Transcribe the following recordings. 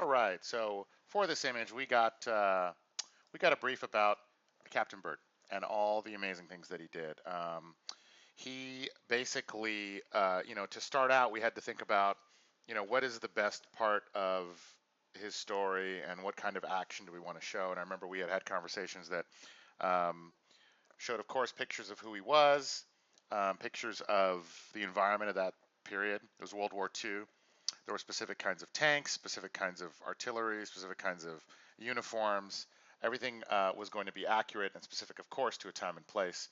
All right, so for this image, we got a brief about Captain Burt and all the amazing things that he did. He basically, to start out, we had to think about, what is the best part of his story and what kind of action do we want to show. And I remember we had had conversations that um, showed, of course, pictures of who he was, pictures of the environment of that period. It was World War II. There were specific kinds of tanks, specific kinds of artillery, specific kinds of uniforms. Everything was going to be accurate and specific, of course, to a time and place.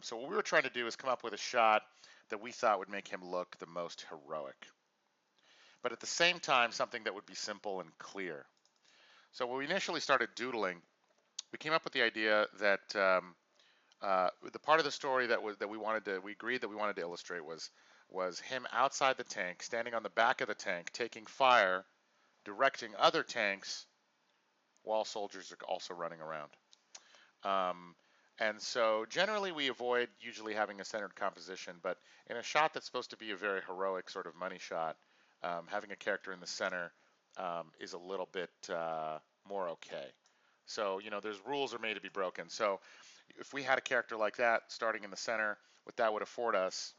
So what we were trying to do is come up with a shot that we thought would make him look the most heroic, but at the same time, something that would be simple and clear. So when we initially started doodling, we came up with the idea that the part of the story we agreed that we wanted to illustrate was him outside the tank, standing on the back of the tank, taking fire, directing other tanks while soldiers are also running around. Um, and so generally we avoid usually having a centered composition, but in a shot that's supposed to be a very heroic sort of money shot, having a character in the center is a little bit more okay. So, there's rules are made to be broken. So if we had a character like that starting in the center, what that would afford us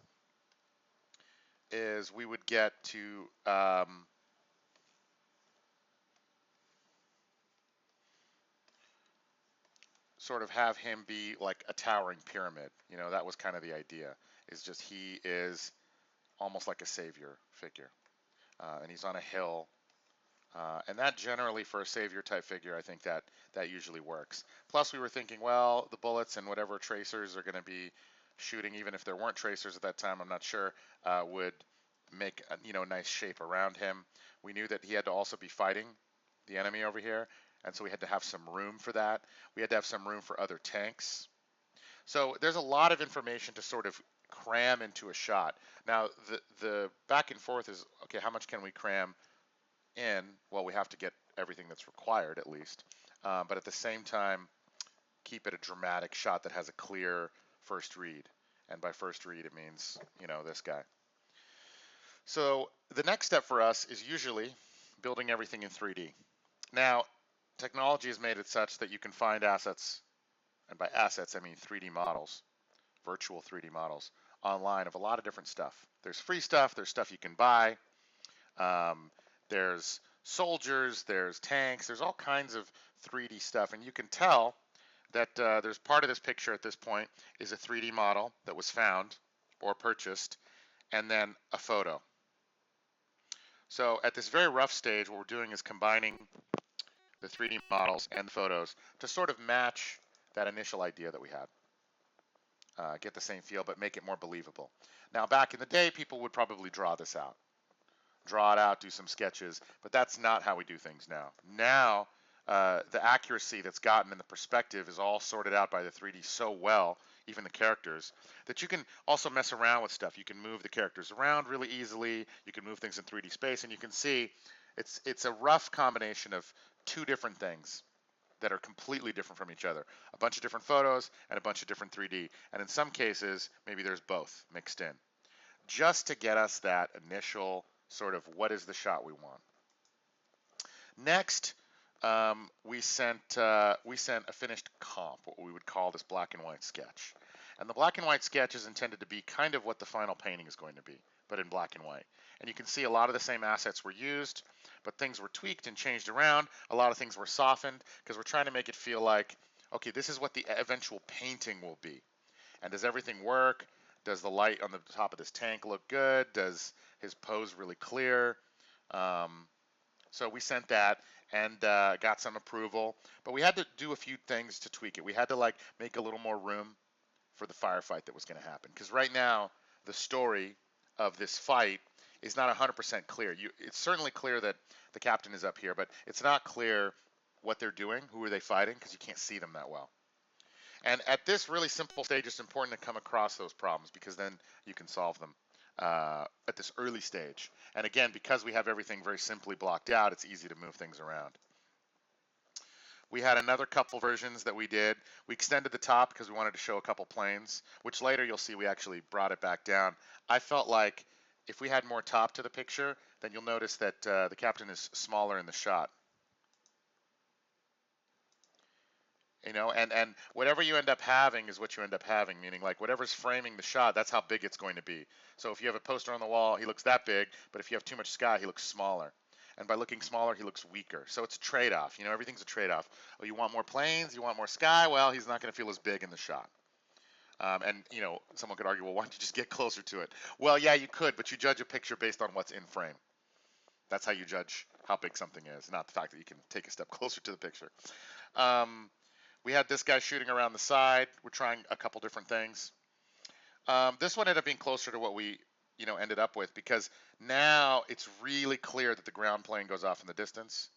is we would get to sort of have him be like a towering pyramid. That was kind of the idea, is just he is almost like a savior figure. And he's on a hill. And that generally, for a savior type figure, I think that usually works. Plus, we were thinking, well, the bullets and whatever tracers are going to be shooting, even if there weren't tracers at that time, I'm not sure, would make a nice shape around him. We knew that he had to also be fighting the enemy over here, and so we had to have some room for that. We had to have some room for other tanks. So there's a lot of information to sort of cram into a shot. Now, the back and forth is, okay, how much can we cram in? Well, we have to get everything that's required at least, but at the same time, keep it a dramatic shot that has a clear first read. And by first read, it means, this guy. So the next step for us is usually building everything in 3D. Now, technology has made it such that you can find assets, and by assets I mean 3D models, virtual 3D models, online of a lot of different stuff. There's free stuff, there's stuff you can buy, there's soldiers, there's tanks, there's all kinds of 3D stuff, and you can tell that there's part of this picture at this point is a 3D model that was found or purchased, and then a photo. So at this very rough stage, what we're doing is combining the 3D models and the photos to sort of match that initial idea that we had. Get the same feel, but make it more believable. Now, back in the day, people would probably draw this out. Draw it out, do some sketches, but that's not how we do things now. Now, the accuracy that's gotten and the perspective is all sorted out by the 3D so well, even the characters, that you can also mess around with stuff. You can move the characters around really easily. You can move things in 3D space, and you can see it's a rough combination of two different things that are completely different from each other. A bunch of different photos and a bunch of different 3D. And in some cases, maybe there's both mixed in, just to get us that initial sort of what is the shot we want. Next, we sent a finished comp, what we would call this black and white sketch. And the black and white sketch is intended to be kind of what the final painting is going to be, but in black and white. And you can see a lot of the same assets were used, but things were tweaked and changed around. A lot of things were softened because we're trying to make it feel like, okay, this is what the eventual painting will be. And does everything work? Does the light on the top of this tank look good? Does his pose really clear? So we sent that and got some approval, but we had to do a few things to tweak it. We had to make a little more room for the firefight that was going to happen, because right now the story of this fight is not 100% clear. It's certainly clear that the captain is up here, but it's not clear what they're doing, who are they fighting, because you can't see them that well. And at this really simple stage, it's important to come across those problems, because then you can solve them at this early stage. And again, because we have everything very simply blocked out, it's easy to move things around. We had another couple versions that we did. We extended the top because we wanted to show a couple planes, which later you'll see we actually brought it back down. I felt like if we had more top to the picture, then you'll notice that the captain is smaller in the shot. You know, and whatever you end up having is what you end up having, meaning like whatever's framing the shot, that's how big it's going to be. So if you have a poster on the wall, he looks that big, but if you have too much sky, he looks smaller. And by looking smaller, he looks weaker. So it's a trade-off. You know, everything's a trade-off. Oh, you want more planes? You want more sky? Well, he's not going to feel as big in the shot. And, you know, someone could argue, well, why don't you just get closer to it? Well, yeah, you could, but you judge a picture based on what's in frame. That's how you judge how big something is, not the fact that you can take a step closer to the picture. We had this guy shooting around the side. We're trying a couple different things. This one ended up being closer to what we, you know, ended up with, because now it's really clear that the ground plane goes off in the distance.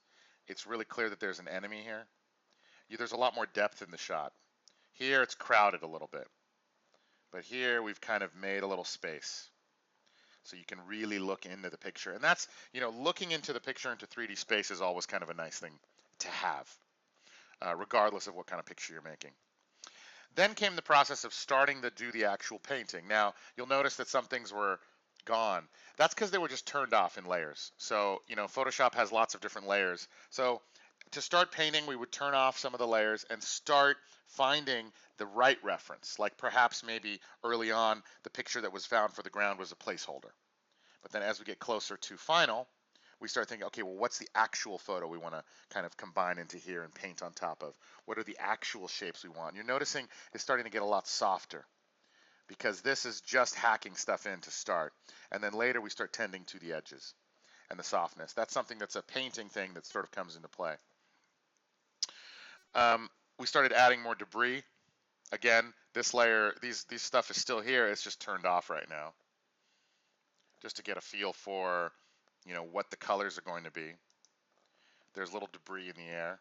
It's really clear that there's an enemy here. There's a lot more depth in the shot. Here it's crowded a little bit. But here we've kind of made a little space. So you can really look into the picture. And that's, you know, looking into the picture into 3D space is always kind of a nice thing to have, regardless of what kind of picture you're making. Then came the process of starting to do the actual painting. Now, you'll notice that some things were gone. That's because they were just turned off in layers. So, you know, Photoshop has lots of different layers. So to start painting, we would turn off some of the layers and start finding the right reference. Like perhaps maybe early on, the picture that was found for the ground was a placeholder. But then as we get closer to final, we start thinking, okay, well, what's the actual photo we want to kind of combine into here and paint on top of? What are the actual shapes we want? You're noticing it's starting to get a lot softer, because this is just hacking stuff in to start. And then later we start tending to the edges and the softness. That's something that's a painting thing that sort of comes into play. We started adding more debris. Again, this layer, these stuff is still here. It's just turned off right now, just to get a feel for, you know, what the colors are going to be. There's little debris in the air.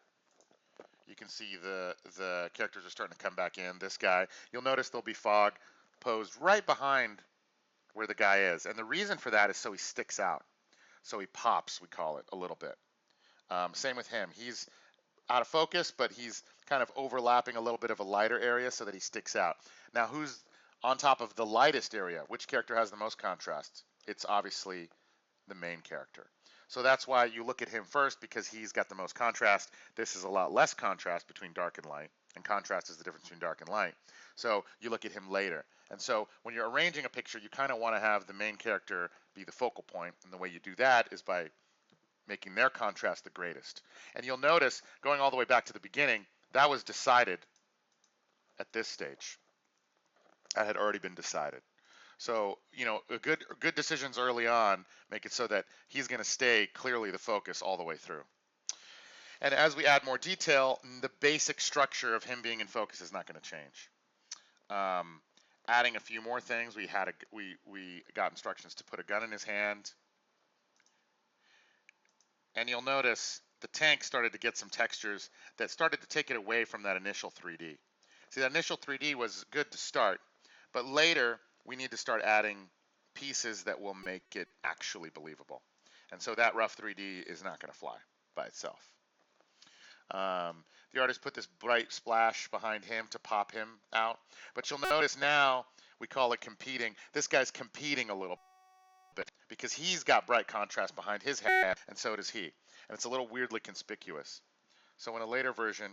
You can see the characters are starting to come back in. This guy, you'll notice there'll be fog posed right behind where the guy is. And the reason for that is so he sticks out. So he pops, we call it, a little bit. Same with him. He's out of focus, but he's kind of overlapping a little bit of a lighter area so that he sticks out. Now, who's on top of the lightest area? Which character has the most contrast? It's obviously the main character. So that's why you look at him first, because he's got the most contrast. This is a lot less contrast between dark and light, and contrast is the difference between dark and light. So you look at him later. And so when you're arranging a picture, you kind of want to have the main character be the focal point, and the way you do that is by making their contrast the greatest. And you'll notice, going all the way back to the beginning, that was decided at this stage. That had already been decided. So, you know, good decisions early on make it so that he's going to stay clearly the focus all the way through. And as we add more detail, the basic structure of him being in focus is not going to change. Adding a few more things, we got instructions to put a gun in his hand. And you'll notice the tank started to get some textures that started to take it away from that initial 3D. See, that initial 3D was good to start, but later we need to start adding pieces that will make it actually believable. And so that rough 3D is not going to fly by itself. The artist put this bright splash behind him to pop him out. But you'll notice now we call it competing. This guy's competing a little bit because he's got bright contrast behind his head, and so does he. And it's a little weirdly conspicuous. So in a later version,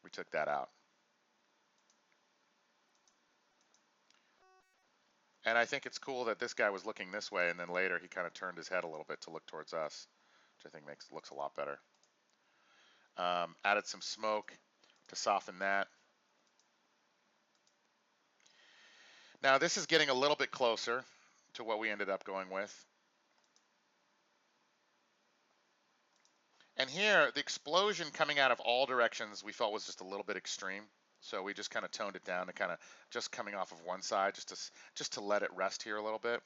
we took that out. And I think it's cool that this guy was looking this way, and then later he kind of turned his head a little bit to look towards us, which I think looks a lot better. Added some smoke to soften that. Now this is getting a little bit closer to what we ended up going with. And here, the explosion coming out of all directions we felt was just a little bit extreme. So we just kind of toned it down to kind of just coming off of one side, just to let it rest here a little bit,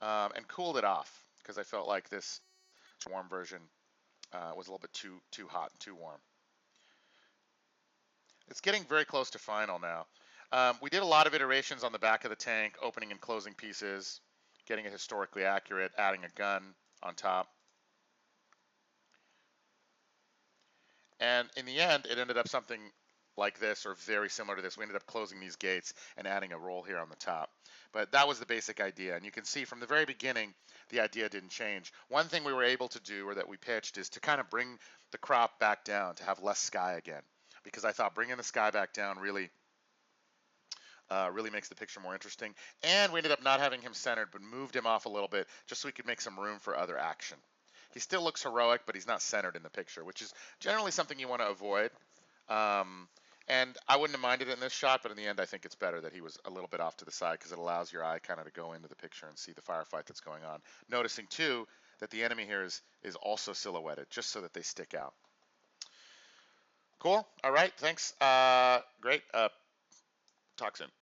and cooled it off, because I felt like this warm version was a little bit too hot and too warm. It's getting very close to final now. We did a lot of iterations on the back of the tank, opening and closing pieces, getting it historically accurate, adding a gun on top. And in the end, it ended up something like this or very similar to this. We ended up closing these gates and adding a roll here on the top. But that was the basic idea. And you can see from the very beginning, the idea didn't change. One thing we were able to do, or that we pitched, is to kind of bring the crop back down to have less sky again. Because I thought bringing the sky back down really makes the picture more interesting. And we ended up not having him centered, but moved him off a little bit just so we could make some room for other action. He still looks heroic, but he's not centered in the picture, which is generally something you want to avoid. Um, and I wouldn't have minded it in this shot, but in the end, I think it's better that he was a little bit off to the side because it allows your eye kind of to go into the picture and see the firefight that's going on. Noticing, too, that the enemy here is also silhouetted, just so that they stick out. Cool. All right. Thanks. Great. Talk soon.